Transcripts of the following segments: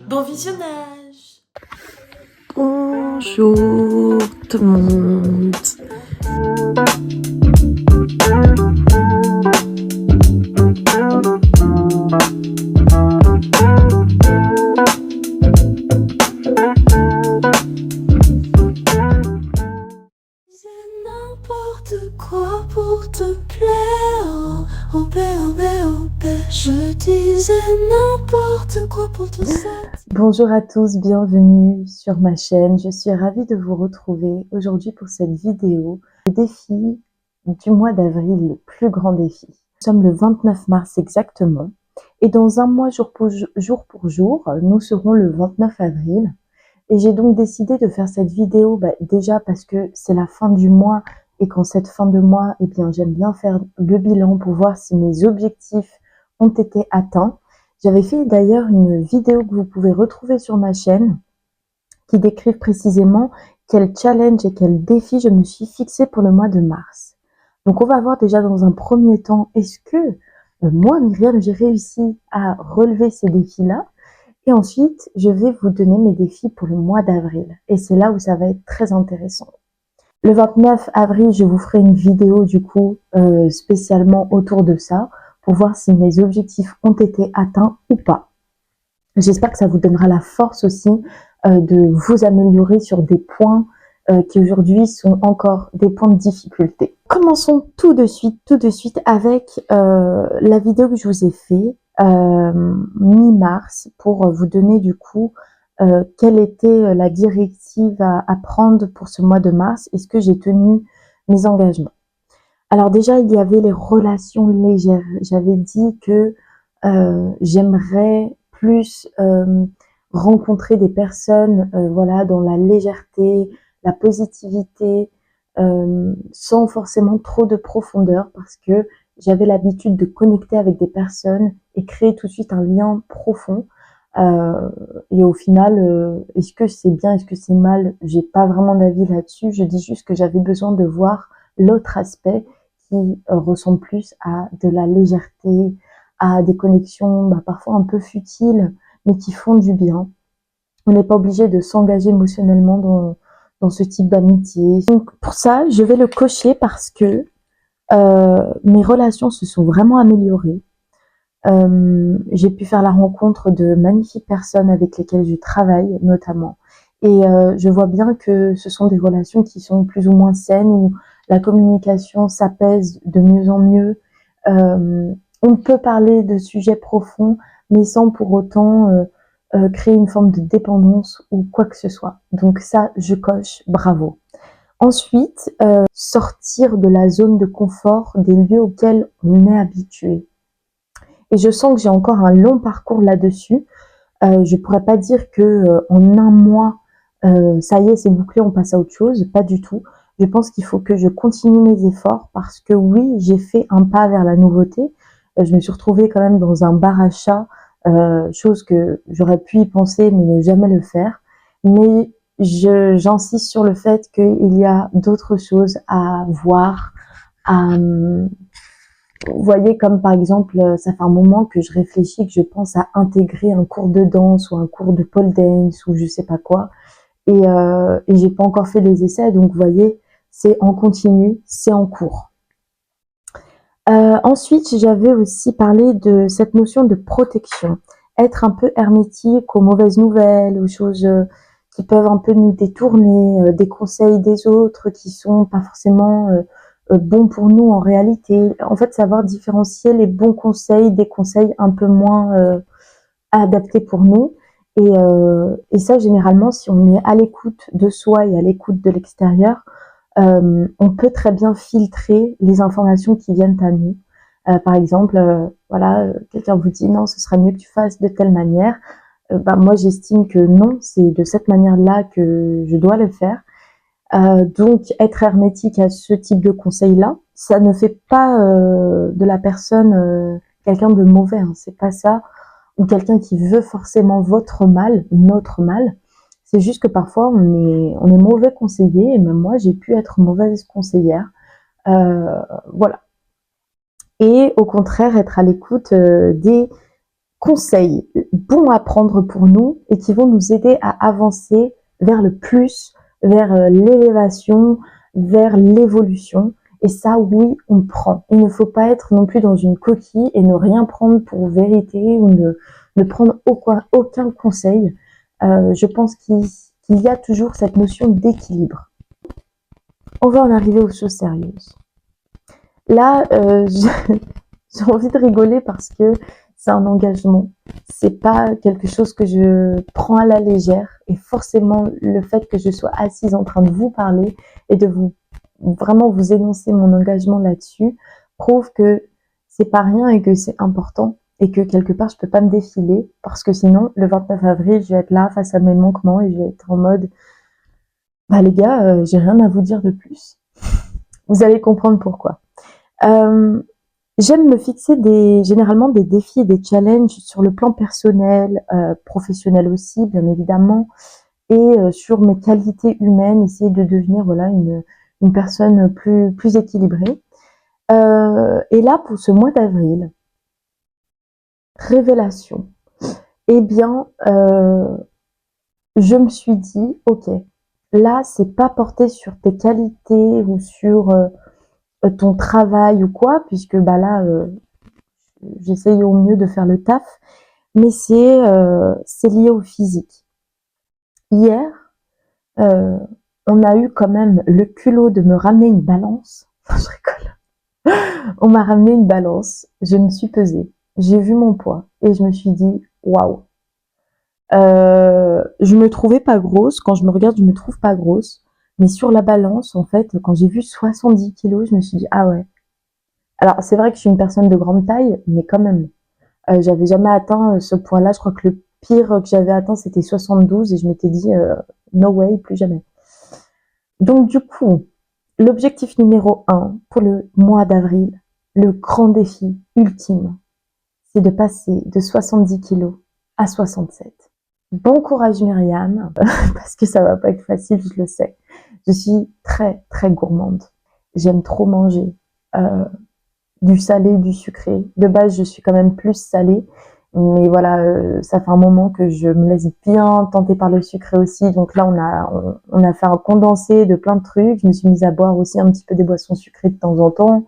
Bon visionnage! Bonjour tout le monde. N'importe quoi pour te plaire. Oh, je disais n'importe quoi pour te satisfaire. Bonjour à tous, bienvenue sur ma chaîne. Je suis ravie de vous retrouver aujourd'hui pour cette vidéo. Le défi du mois d'avril, le plus grand défi. Nous sommes le 29 mars exactement. Et dans un mois, jour pour jour, nous serons le 29 avril. Et j'ai donc décidé de faire cette vidéo déjà parce que c'est la fin du mois et qu'en cette fin de mois, eh bien, j'aime bien faire le bilan pour voir si mes objectifs ont été atteints. J'avais fait d'ailleurs une vidéo que vous pouvez retrouver sur ma chaîne qui décrivent précisément quel challenge et quel défi je me suis fixé pour le mois de mars. Donc on va voir déjà dans un premier temps, est-ce que moi, Myriam, j'ai réussi à relever ces défis-là? Et ensuite, je vais vous donner mes défis pour le mois d'avril. Et c'est là où ça va être très intéressant. Le 29 avril, je vous ferai une vidéo du coup spécialement autour de ça pour voir si mes objectifs ont été atteints ou pas. J'espère que ça vous donnera la force aussi de vous améliorer sur des points qui aujourd'hui sont encore des points de difficulté. Commençons tout de suite avec la vidéo que je vous ai fait mi-mars pour vous donner du coup quelle était la directive à prendre pour ce mois de mars. Est-ce que j'ai tenu mes engagements? Alors déjà, il y avait les relations légères. J'avais dit que j'aimerais plus rencontrer des personnes voilà, dans la légèreté, la positivité, sans forcément trop de profondeur, parce que j'avais l'habitude de connecter avec des personnes et créer tout de suite un lien profond. Et au final, est-ce que c'est bien, est-ce que c'est mal? J'ai pas vraiment d'avis là-dessus. Je dis juste que j'avais besoin de voir l'autre aspect qui ressemble plus à de la légèreté, à des connexions parfois un peu futiles, mais qui font du bien. On n'est pas obligé de s'engager émotionnellement dans ce type d'amitié. Donc pour ça, je vais le cocher parce que mes relations se sont vraiment améliorées. J'ai pu faire la rencontre de magnifiques personnes avec lesquelles je travaille notamment. Et je vois bien que ce sont des relations qui sont plus ou moins saines, où la communication s'apaise de mieux en mieux. On peut parler de sujets profonds, mais sans pour autant créer une forme de dépendance ou quoi que ce soit. Donc ça, je coche, bravo. Ensuite, sortir de la zone de confort des lieux auxquels on est habitué. Et je sens que j'ai encore un long parcours là-dessus. Je pourrais pas dire que en un mois, ça y est, c'est bouclé, on passe à autre chose. Pas du tout. Je pense qu'il faut que je continue mes efforts parce que oui, j'ai fait un pas vers la nouveauté. Je me suis retrouvée quand même dans un bar à chat, chose que j'aurais pu y penser mais ne jamais le faire. Mais j'insiste sur le fait qu'il y a d'autres choses à voir, à vous voyez, comme par exemple, ça fait un moment que je réfléchis, que je pense à intégrer un cours de danse ou un cours de pole dance ou je sais pas quoi. Et j'ai pas encore fait les essais, donc vous voyez, c'est en continu, c'est en cours. Ensuite, j'avais aussi parlé de cette notion de protection. Être un peu hermétique aux mauvaises nouvelles, aux choses qui peuvent un peu nous détourner, des conseils des autres qui sont pas forcément bons pour nous en réalité. En fait, savoir différencier les bons conseils des conseils un peu moins adaptés pour nous. Et ça, généralement, si on est à l'écoute de soi et à l'écoute de l'extérieur, on peut très bien filtrer les informations qui viennent à nous. Par exemple, voilà, quelqu'un vous dit non, ce serait mieux que tu fasses de telle manière. Moi, j'estime que non, c'est de cette manière-là que je dois le faire. Donc, être hermétique à ce type de conseil-là, ça ne fait pas de la personne quelqu'un de mauvais. Hein, c'est pas ça, ou quelqu'un qui veut forcément votre mal, notre mal. C'est juste que parfois on est mauvais conseiller, et même moi j'ai pu être mauvaise conseillère. Voilà. Et au contraire, être à l'écoute des conseils bons à prendre pour nous et qui vont nous aider à avancer vers le plus, vers l'élévation, vers l'évolution. Et ça, oui, on prend. Il ne faut pas être non plus dans une coquille et ne rien prendre pour vérité ou ne prendre aucun conseil. Je pense qu'il y a toujours cette notion d'équilibre. On va en arriver aux choses sérieuses. Là, j'ai envie de rigoler parce que c'est un engagement. C'est pas quelque chose que je prends à la légère. Et forcément, le fait que je sois assise en train de vous parler et de vraiment vous énoncer mon engagement là-dessus prouve que c'est pas rien et que c'est important et que quelque part je peux pas me défiler parce que sinon le 29 avril je vais être là face à mes manquements et je vais être en mode bah les gars, j'ai rien à vous dire de plus. Vous allez comprendre pourquoi. J'aime me fixer généralement des défis et des challenges sur le plan personnel, professionnel aussi, bien évidemment, et sur mes qualités humaines, essayer de devenir voilà une personne plus équilibrée. Et là, pour ce mois d'avril, révélation. Eh bien, je me suis dit, ok, là, c'est pas porté sur tes qualités ou sur ton travail ou quoi, puisque bah là, j'essaye au mieux de faire le taf, mais c'est lié au physique. Hier, on a eu quand même le culot de me ramener une balance. Je rigole. On m'a ramené une balance, je me suis pesée, j'ai vu mon poids et je me suis dit waouh. Je me trouvais pas grosse, quand je me regarde, je me trouve pas grosse, mais sur la balance, en fait, quand j'ai vu 70 kilos, je me suis dit ah ouais. Alors c'est vrai que je suis une personne de grande taille, mais quand même, j'avais jamais atteint ce point-là. Je crois que le pire que j'avais atteint, c'était 72 et je m'étais dit no way, plus jamais. Donc du coup, l'objectif numéro 1 pour le mois d'avril, le grand défi ultime, c'est de passer de 70 kilos à 67. Bon courage Myriam, parce que ça va pas être facile, je le sais. Je suis très très gourmande. J'aime trop manger. Du salé, du sucré. De base, je suis quand même plus salée. Mais voilà, ça fait un moment que je me laisse bien tenter par le sucré aussi. Donc là, on a fait un condensé de plein de trucs. Je me suis mise à boire aussi un petit peu des boissons sucrées de temps en temps.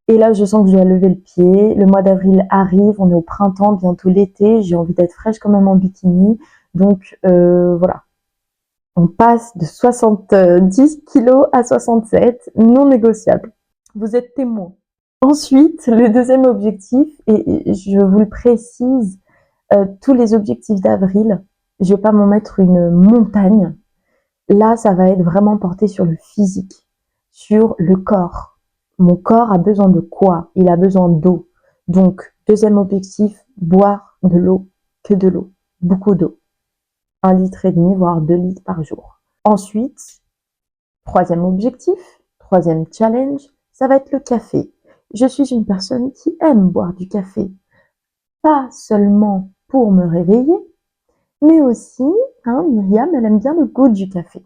Et là, je sens que je dois lever le pied. Le mois d'avril arrive, on est au printemps, bientôt l'été. J'ai envie d'être fraîche quand même en bikini. Donc voilà. On passe de 70 kilos à 67, non négociable. Vous êtes témoin. Ensuite, le deuxième objectif, et je vous le précise, tous les objectifs d'avril, je vais pas m'en mettre une montagne. Là, ça va être vraiment porté sur le physique, sur le corps. Mon corps a besoin de quoi? Il a besoin d'eau. Donc, deuxième objectif, boire de l'eau, que de l'eau, beaucoup d'eau. 1,5 litre, voire 2 litres par jour. Ensuite, troisième objectif, troisième challenge, ça va être le café. Je suis une personne qui aime boire du café, pas seulement pour me réveiller, mais aussi, Myriam, elle aime bien le goût du café.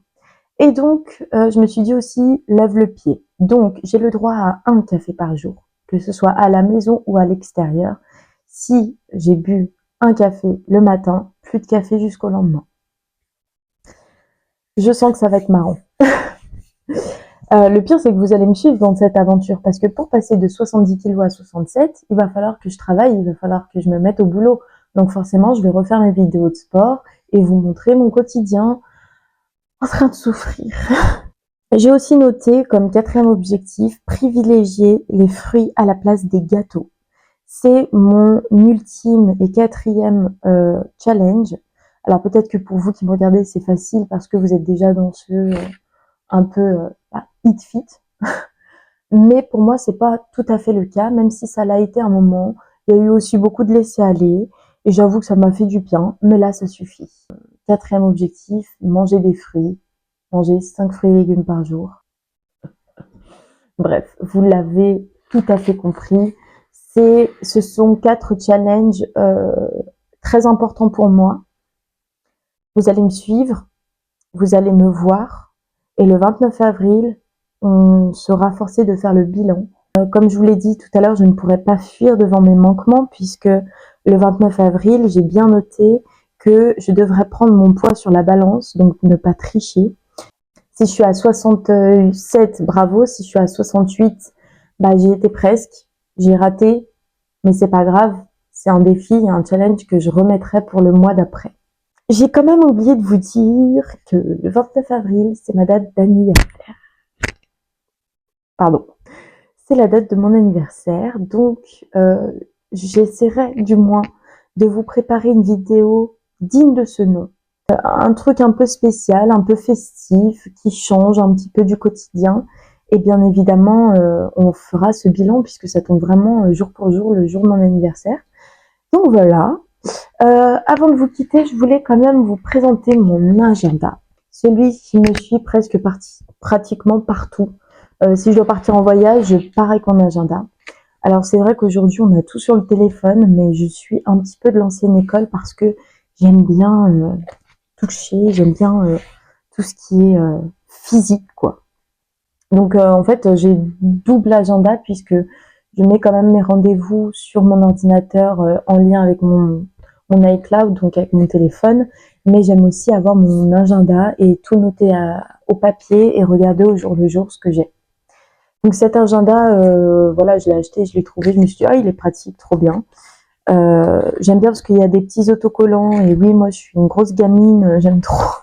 Et donc, je me suis dit aussi, lève le pied. Donc, j'ai le droit à un café par jour, que ce soit à la maison ou à l'extérieur. Si j'ai bu un café le matin, plus de café jusqu'au lendemain. Je sens que ça va être marrant. Le pire, c'est que vous allez me suivre dans cette aventure parce que pour passer de 70 kilos à 67, il va falloir que je travaille, il va falloir que je me mette au boulot. Donc forcément, je vais refaire mes vidéos de sport et vous montrer mon quotidien en train de souffrir. J'ai aussi noté comme quatrième objectif, privilégier les fruits à la place des gâteaux. C'est mon ultime et quatrième challenge. Alors peut-être que pour vous qui me regardez, c'est facile parce que vous êtes déjà dans ce un peu eat fit. Mais pour moi, c'est pas tout à fait le cas, même si ça l'a été un moment. Il y a eu aussi beaucoup de laisser aller et j'avoue que ça m'a fait du bien, mais là, ça suffit. Quatrième objectif, manger des fruits. Manger 5 fruits et légumes par jour. Bref, vous l'avez tout à fait compris. Ce sont 4 challenges très importants pour moi. Vous allez me suivre, vous allez me voir, et le 29 avril, on sera forcé de faire le bilan. Comme je vous l'ai dit tout à l'heure, je ne pourrai pas fuir devant mes manquements puisque le 29 avril, j'ai bien noté que je devrais prendre mon poids sur la balance, donc ne pas tricher. Si je suis à 67, bravo. Si je suis à 68, bah, j'y étais presque. J'ai raté, mais c'est pas grave. C'est un défi et un challenge que je remettrai pour le mois d'après. J'ai quand même oublié de vous dire que le 29 avril, c'est ma date d'anniversaire. Pardon. C'est la date de mon anniversaire, donc j'essaierai du moins de vous préparer une vidéo digne de ce nom. Un truc un peu spécial, un peu festif, qui change un petit peu du quotidien. Et bien évidemment, on fera ce bilan puisque ça tombe vraiment jour pour jour, le jour de mon anniversaire. Donc voilà. Avant de vous quitter, je voulais quand même vous présenter mon agenda. Celui qui me suit presque pratiquement partout. Si je dois partir en voyage, je pars avec mon agenda. Alors c'est vrai qu'aujourd'hui on a tout sur le téléphone, mais je suis un petit peu de l'ancienne école parce que j'aime bien toucher, j'aime bien tout ce qui est physique, quoi. Donc en fait j'ai double agenda puisque je mets quand même mes rendez-vous sur mon ordinateur en lien avec mon iCloud, donc avec mon téléphone, mais j'aime aussi avoir mon agenda et tout noter au papier et regarder au jour le jour ce que j'ai. Donc cet agenda, voilà, je l'ai acheté, je l'ai trouvé, je me suis dit, ah, il est pratique, trop bien. J'aime bien parce qu'il y a des petits autocollants, et oui, moi je suis une grosse gamine, j'aime trop.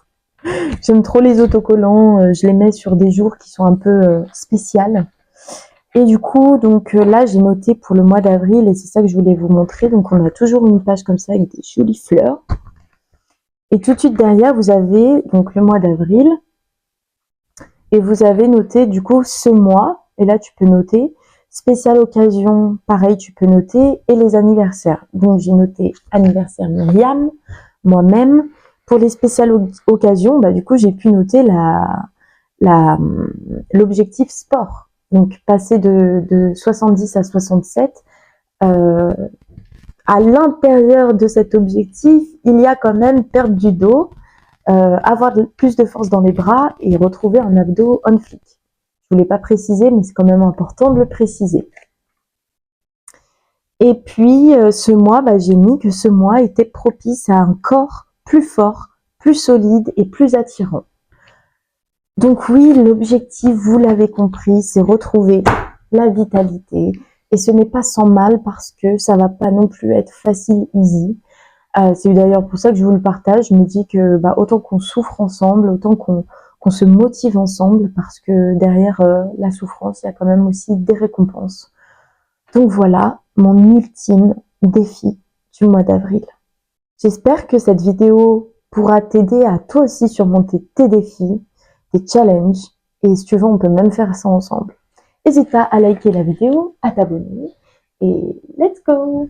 J'aime trop les autocollants, je les mets sur des jours qui sont un peu spéciales. Et du coup, donc là, j'ai noté pour le mois d'avril, et c'est ça que je voulais vous montrer. Donc on a toujours une page comme ça avec des jolies fleurs. Et tout de suite derrière, vous avez donc le mois d'avril, et vous avez noté du coup ce mois, et là tu peux noter spéciale occasion, pareil tu peux noter, et les anniversaires. Donc j'ai noté anniversaire Myriam, moi-même. Pour les spéciales occasions, bah, du coup j'ai pu noter l'objectif sport. Donc passer de 70 à 67, à l'intérieur de cet objectif, il y a quand même perdre du dos, avoir plus de force dans les bras et retrouver un abdos on fleek. Je voulais pas préciser, mais c'est quand même important de le préciser. Et puis, ce mois, bah, j'ai mis que ce mois était propice à un corps plus fort, plus solide et plus attirant. Donc oui, l'objectif, vous l'avez compris, c'est retrouver la vitalité. Et ce n'est pas sans mal parce que ça va pas non plus être facile, easy. C'est d'ailleurs pour ça que je vous le partage. Je me dis que bah, autant qu'on souffre ensemble, autant qu'on se motive ensemble, parce que derrière la souffrance, il y a quand même aussi des récompenses. Donc voilà, mon ultime défi du mois d'avril. J'espère que cette vidéo pourra t'aider à toi aussi surmonter tes défis, tes challenges, et si tu veux, on peut même faire ça ensemble. N'hésite pas à liker la vidéo, à t'abonner, et let's go!